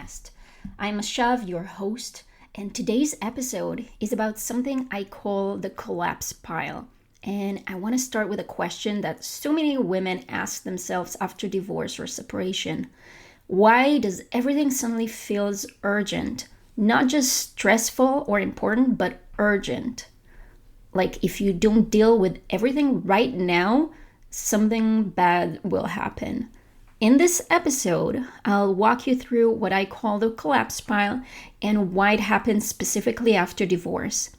podcast. I'm Mashav, your host, and today's episode is about something I call the collapse pile. And I want to start with a question that so many women ask themselves after divorce or separation. Why does everything suddenly feels urgent? Not just stressful or important, but urgent. Like if you don't deal with everything right now, something bad will happen. In this episode, I'll walk you through what I call the collapse pile and why it happens specifically after divorce.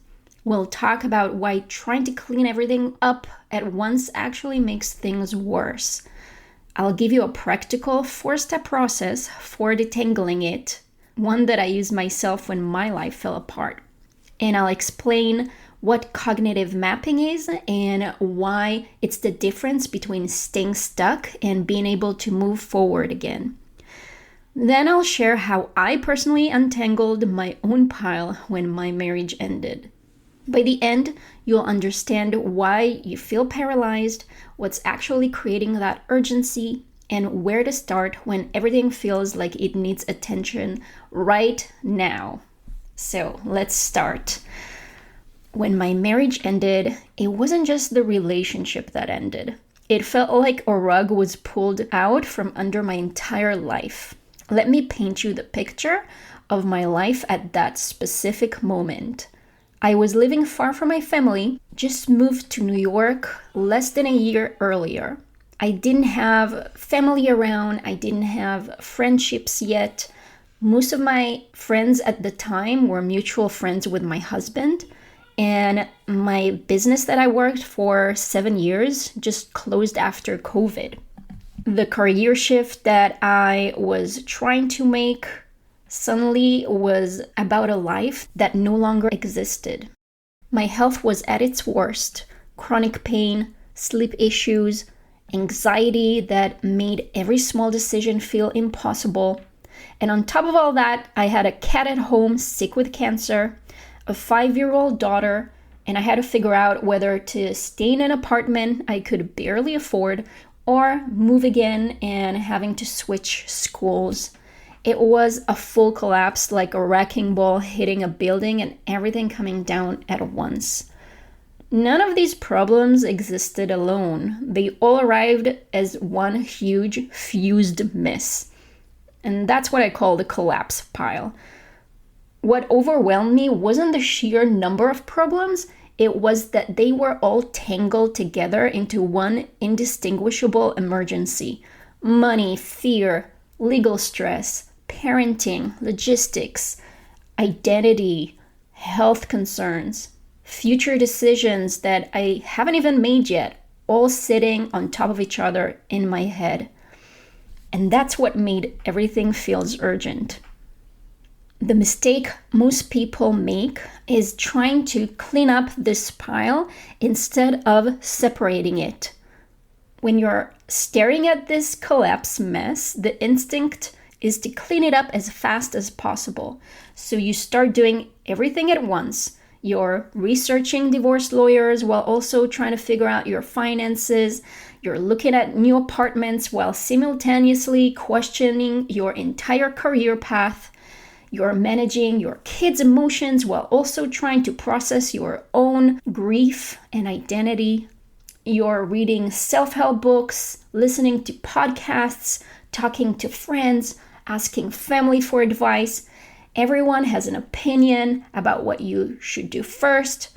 We'll talk about why trying to clean everything up at once actually makes things worse. I'll give you a practical 4-step process for detangling it, one that I used myself when my life fell apart. And I'll explain what cognitive mapping is and why it's the difference between staying stuck and being able to move forward again. Then I'll share how I personally untangled my own pile when my marriage ended. By the end, you'll understand why you feel paralyzed, what's actually creating that urgency, and where to start when everything feels like it needs attention right now. So let's start. When my marriage ended, it wasn't just the relationship that ended. It felt like a rug was pulled out from under my entire life. Let me paint you the picture of my life at that specific moment. I was living far from my family, just moved to New York less than a year earlier. I didn't have family around, I didn't have friendships yet. Most of my friends at the time were mutual friends with my husband. And my business that I worked for 7 years just closed after COVID. The career shift that I was trying to make suddenly was about a life that no longer existed. My health was at its worst. Chronic pain, sleep issues, anxiety that made every small decision feel impossible. And on top of all that, I had a cat at home sick with cancer, a 5-year-old daughter, and I had to figure out whether to stay in an apartment I could barely afford or move again and having to switch schools. It was a full collapse, like a wrecking ball hitting a building and everything coming down at once. None of these problems existed alone. They all arrived as one huge fused mess. And that's what I call the collapse pile. What overwhelmed me wasn't the sheer number of problems, it was that they were all tangled together into one indistinguishable emergency. Money, fear, legal stress, parenting, logistics, identity, health concerns, future decisions that I haven't even made yet, all sitting on top of each other in my head. And that's what made everything feels urgent. The mistake most people make is trying to clean up this pile instead of separating it. When you're staring at this collapse mess, the instinct is to clean it up as fast as possible. So you start doing everything at once. You're researching divorce lawyers while also trying to figure out your finances. You're looking at new apartments while simultaneously questioning your entire career path. You're managing your kids' emotions while also trying to process your own grief and identity. You're reading self-help books, listening to podcasts, talking to friends, asking family for advice. Everyone has an opinion about what you should do first,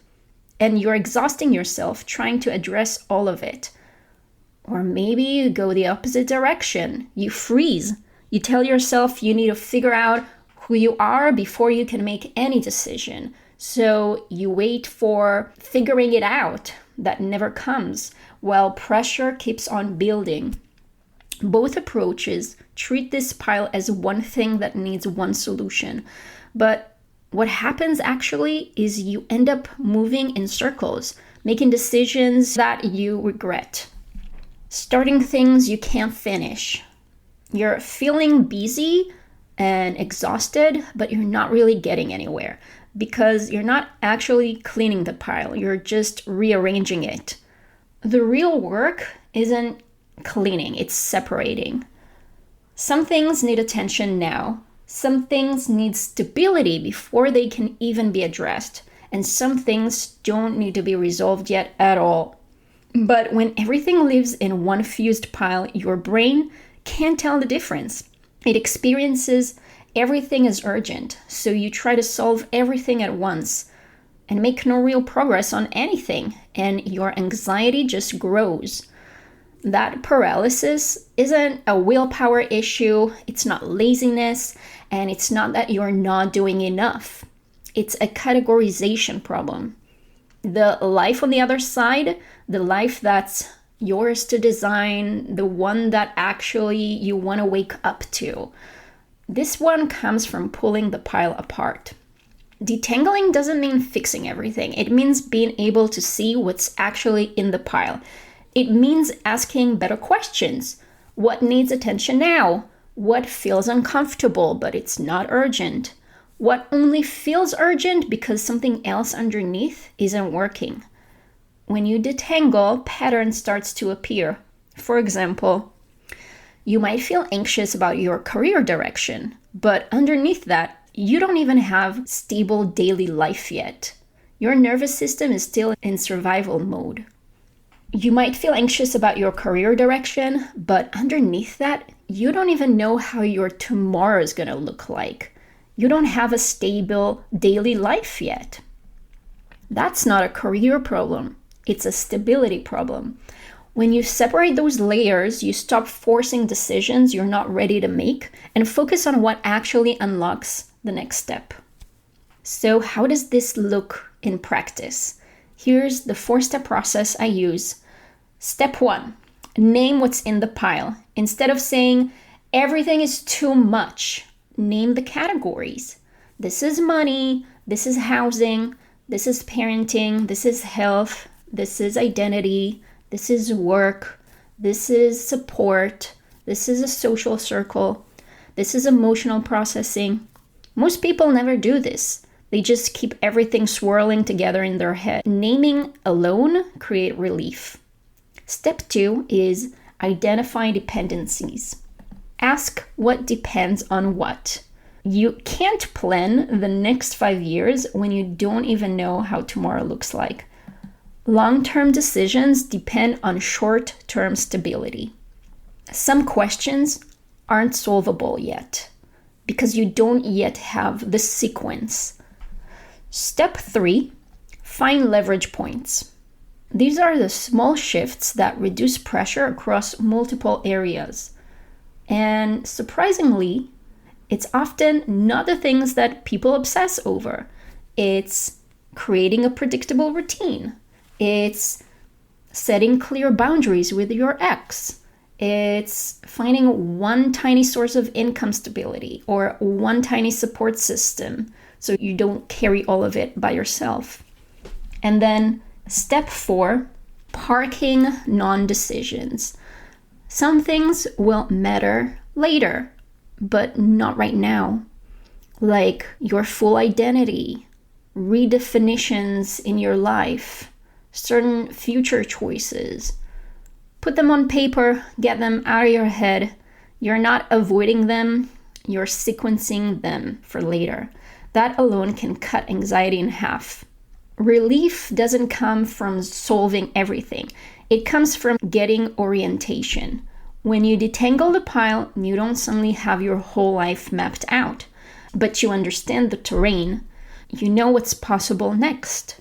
and you're exhausting yourself trying to address all of it. Or maybe you go the opposite direction. You freeze. You tell yourself you need to figure out who you are before you can make any decision. So you wait for figuring it out that never comes while pressure keeps on building. Both approaches treat this pile as one thing that needs one solution. But what happens actually is you end up moving in circles, making decisions that you regret, starting things you can't finish. You're feeling busy and exhausted, but you're not really getting anywhere because you're not actually cleaning the pile. You're just rearranging it. The real work isn't cleaning, it's separating. Some things need attention now. Some things need stability before they can even be addressed, and some things don't need to be resolved yet at all. But when everything lives in one fused pile, your brain can't tell the difference. It experiences everything as urgent, so you try to solve everything at once and make no real progress on anything, and your anxiety just grows. That paralysis isn't a willpower issue, it's not laziness, and it's not that you're not doing enough. It's a categorization problem. The life on the other side, the life that's yours to design, the one that actually you want to wake up to, this one comes from pulling the pile apart. Detangling doesn't mean fixing everything. It means being able to see what's actually in the pile. It means asking better questions. What needs attention now? What feels uncomfortable, but it's not urgent? What only feels urgent because something else underneath isn't working? When you detangle, pattern starts to appear. For example, you might feel anxious about your career direction, but underneath that, you don't even have stable daily life yet. Your nervous system is still in survival mode. You might feel anxious about your career direction, but underneath that, you don't even know how your tomorrow is going to look like. You don't have a stable daily life yet. That's not a career problem. It's a stability problem. When you separate those layers, you stop forcing decisions you're not ready to make and focus on what actually unlocks the next step. So how does this look in practice? Here's the 4-step process I use. Step 1, name what's in the pile. Instead of saying everything is too much, name the categories. This is money, this is housing, this is parenting, this is health, this is identity, this is work, this is support, this is a social circle, this is emotional processing. Most people never do this. They just keep everything swirling together in their head. Naming alone creates relief. Step 2 is identify dependencies. Ask what depends on what. You can't plan the next 5 years when you don't even know how tomorrow looks like. Long-term decisions depend on short-term stability. Some questions aren't solvable yet because you don't yet have the sequence. Step 3, find leverage points. These are the small shifts that reduce pressure across multiple areas. And surprisingly, it's often not the things that people obsess over. It's creating a predictable routine. It's setting clear boundaries with your ex. It's finding one tiny source of income stability or one tiny support system so you don't carry all of it by yourself. And then step 4, parking non-decisions. Some things will matter later, but not right now. Like your full identity, redefinitions in your life, certain future choices. Put them on paper, get them out of your head. You're not avoiding them, you're sequencing them for later. That alone can cut anxiety in half. Relief doesn't come from solving everything. It comes from getting orientation. When you detangle the pile, you don't suddenly have your whole life mapped out, but you understand the terrain. You know what's possible next.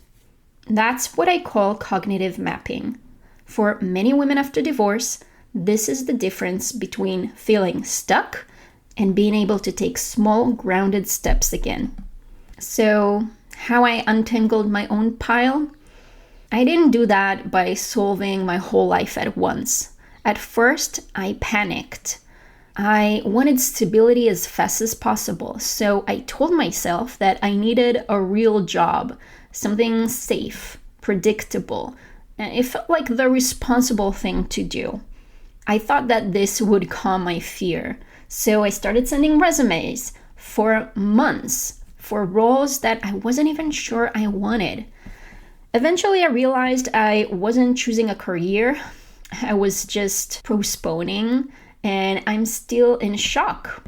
That's what I call cognitive mapping. For many women after divorce, this is the difference between feeling stuck and being able to take small, grounded steps again. So, how I untangled my own pile? I didn't do that by solving my whole life at once. At first, I panicked. I wanted stability as fast as possible, so I told myself that I needed a real job, something safe, predictable, and it felt like the responsible thing to do. I thought that this would calm my fear, so I started sending resumes for months for roles that I wasn't even sure I wanted. Eventually, I realized I wasn't choosing a career. I was just postponing, and I'm still in shock.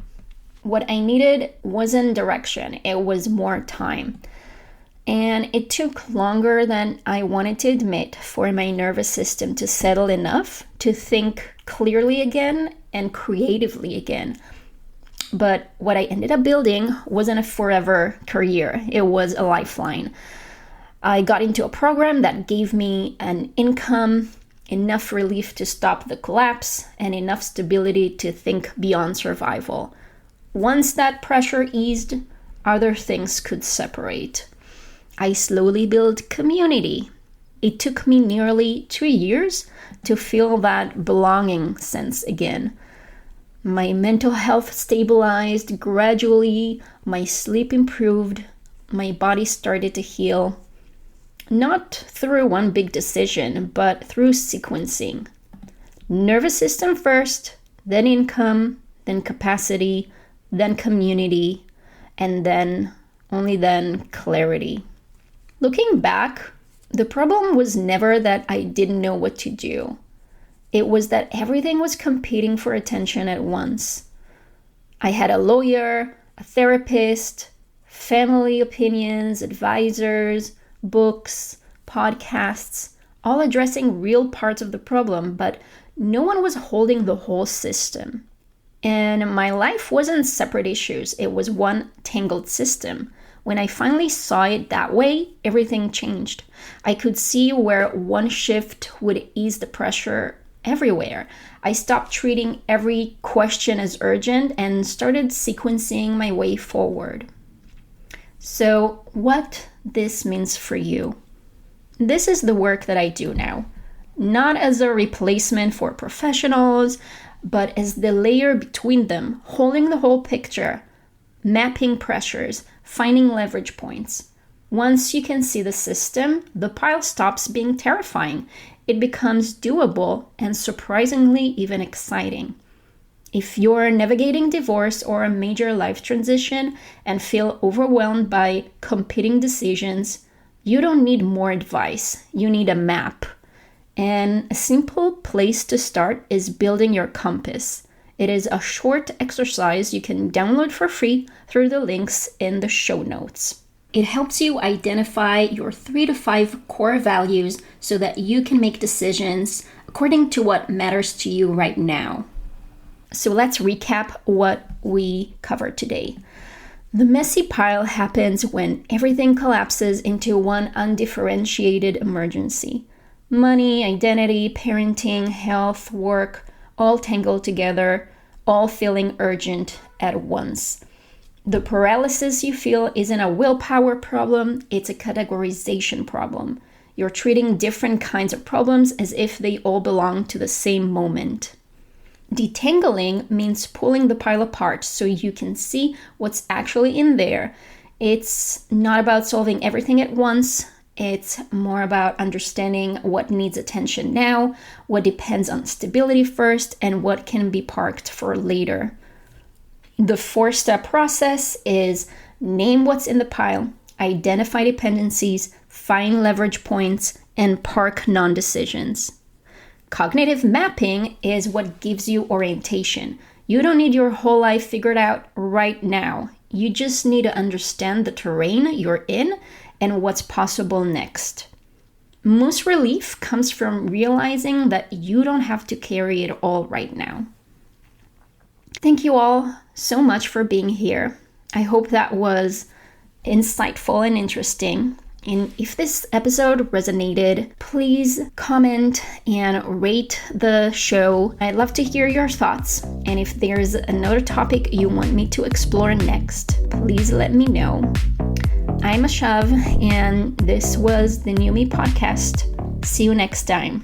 What I needed wasn't direction, it was more time. And it took longer than I wanted to admit for my nervous system to settle enough to think clearly again and creatively again. But what I ended up building wasn't a forever career, it was a lifeline. I got into a program that gave me an income, enough relief to stop the collapse, and enough stability to think beyond survival. Once that pressure eased, other things could separate. I slowly built community. It took me nearly 2 years to feel that belonging sense again. My mental health stabilized gradually, my sleep improved, my body started to heal. Not through one big decision, but through sequencing. Nervous system first, then income, then capacity, then community, and then, only then, clarity. Looking back, the problem was never that I didn't know what to do. It was that everything was competing for attention at once. I had a lawyer, a therapist, family opinions, advisors, books, podcasts, all addressing real parts of the problem, but no one was holding the whole system. And my life wasn't separate issues, it was one tangled system. When I finally saw it that way, everything changed. I could see where one shift would ease the pressure everywhere. I stopped treating every question as urgent and started sequencing my way forward. So, what this means for you? This is the work that I do now, not as a replacement for professionals, but as the layer between them, holding the whole picture, mapping pressures, finding leverage points. Once you can see the system, the pile stops being terrifying. It becomes doable and surprisingly even exciting. If you're navigating divorce or a major life transition and feel overwhelmed by competing decisions, you don't need more advice. You need a map. And a simple place to start is building your compass. It is a short exercise you can download for free through the links in the show notes. It helps you identify your 3 to 5 core values so that you can make decisions according to what matters to you right now. So let's recap what we covered today. The messy pile happens when everything collapses into one undifferentiated emergency. Money, identity, parenting, health, work, all tangled together, all feeling urgent at once. The paralysis you feel isn't a willpower problem, it's a categorization problem. You're treating different kinds of problems as if they all belong to the same moment. Detangling means pulling the pile apart so you can see what's actually in there. It's not about solving everything at once. It's more about understanding what needs attention now, what depends on stability first, and what can be parked for later. The 4-step process is name what's in the pile, identify dependencies, find leverage points, and park non-decisions. Cognitive mapping is what gives you orientation. You don't need your whole life figured out right now. You just need to understand the terrain you're in and what's possible next. Most relief comes from realizing that you don't have to carry it all right now. Thank you all so much for being here. I hope that was insightful and interesting. And if this episode resonated, please comment and rate the show. I'd love to hear your thoughts. And if there's another topic you want me to explore next, please let me know. I'm Mashav, and this was the New Me podcast. See you next time.